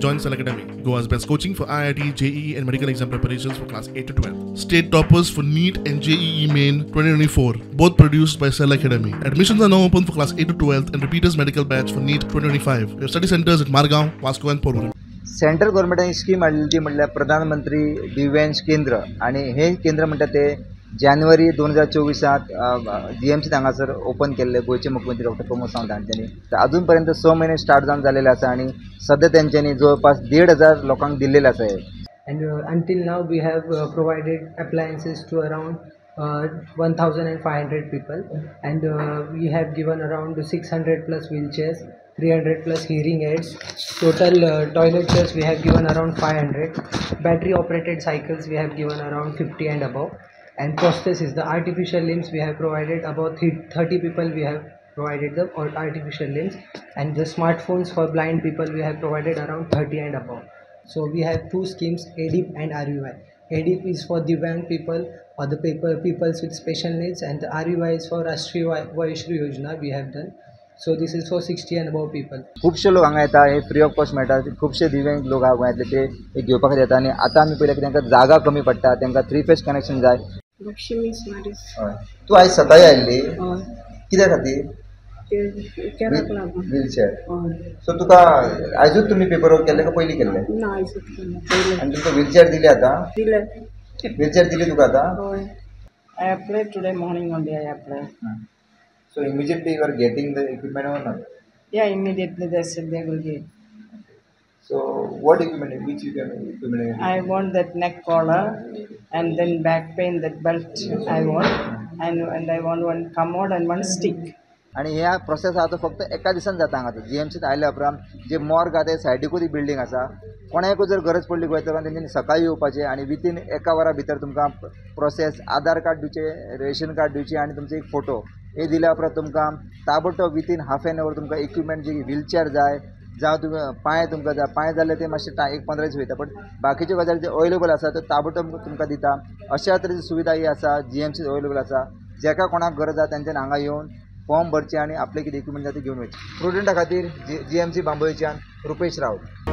Join Cell Academy, Goa's best coaching for IIT, JEE and medical exam preparations for class 8 to 12. State toppers for NEET and JEE Main 2024, both produced by Cell Academy. Admissions are now open for class 8 to 12th and repeaters medical batch for NEET 2025. We have study centers at Margao, Vasco and Porvorim. Central गव्हर्नमेंटान scheme हाडली ती म्हणल्यार प्रधानमंत्री दिव्यांश केंद्र आणि हे केंद्र म्हणटा ते जानेवारी 2024 जीएमसी हांगासर ओपन केल्ले गोयचे मुख्यमंत्री डॉक्टर प्रमोद सावंत हांच्यांनी अजून पर्यंत 6 महिने स्टार्ट जावन जालेले आसा आणि सध्या त्यांच्यानी जवळपास 1,500 लोकांक दिल्लेले आसा हे. And until now we have provided appliances to around 1,500 people, and we have given around 600 plus wheelchairs, 300 plus hearing aids. Total toilet chairs we have given around 500. Battery operated cycles we have given around 50 and above. And prosthesis, the artificial limbs we have provided about 30 people we have provided the artificial limbs. And the smartphones for blind people we have provided around 30 and above. So we have two schemes, ADIP and RUI. ADIP is for Divyang people or the peoples with special needs, and the RUI is for Rashtriya Vayashri Yojana we have done. So this is for 60 and above people. खूपशे लोक हांगा येता, हे free of cost मेळटा. खूपशे दिव्यांग लोक हांगा गोंयांतले ते एक घेवपा खातीर येता. आनी आतां आमी पळयलें की तांकां जागा कमी पडटा, तांकां 3 फेज कनेक्शन जाय. लक्ष्मी स्मारीस. हय, तूं आयज सकाळीं आयिल्ली कित्या खातीर? केराक लागून. व्हीलचेअर. सो तुका आयजूच तुमी पेपर वर्क केल्ले काय पयलीं केल्ले? ना आयजूच केलें. आनी तुका व्हीलचेअर दिली आतां? दिलें. व्हीलचेअर दिली तुका आतां? हय. I applied today morning only. I applied. So immediately you are getting the equipment or not? Yeah, immediately they said they will give. So what equipment? Which equipment? I want that neck collar, and then back pain that belt I want, and I want one commode and one stick. आणि ह्या process आहा तो फक्त एका दिसान जाता हांगा. जीएमसीत आयल्या उपरांत जे मॉर्ग आहा ते सायडीकूच बिल्डींग आसा. कोणाकूय जर गरज पडली गोंयकारांक तेंच्यांनी सकाळीं येवपाचें आनी विथीन एका वरा भितर तुमकां प्रोसेस आधार कार्ड दिवचें, रेशन कार्ड दिवचें आनी तुमचो एक फोटो हे दिल्या उपरांत तुमकां ताबडतोब विथीन हाफ एन अवर तुमकां इक्विपमेंट जी व्हीलचेअर जाय जावं तुमकां पांय तुमकां जाय. पांय जाल्यार ते मातशें एक 15 दीस वयता, बट बाकीच्यो गजाली जे अवेलेबल आसा त्यो ताबडतोब तुमकां दिता. अशा तरेची सुविधा ही आसा जीएमसीत अवेलेबल आसा. जेका कोणाक गरज आसा तेंच्यांनी हांगा येवन फॉर्म भरचे आणि आपले कितें इक्विपमेंट जाता ते घेवन वयचे. स्टुडंटा खातीर जीएमसी बांबोळेच्यान रुपेश रावत.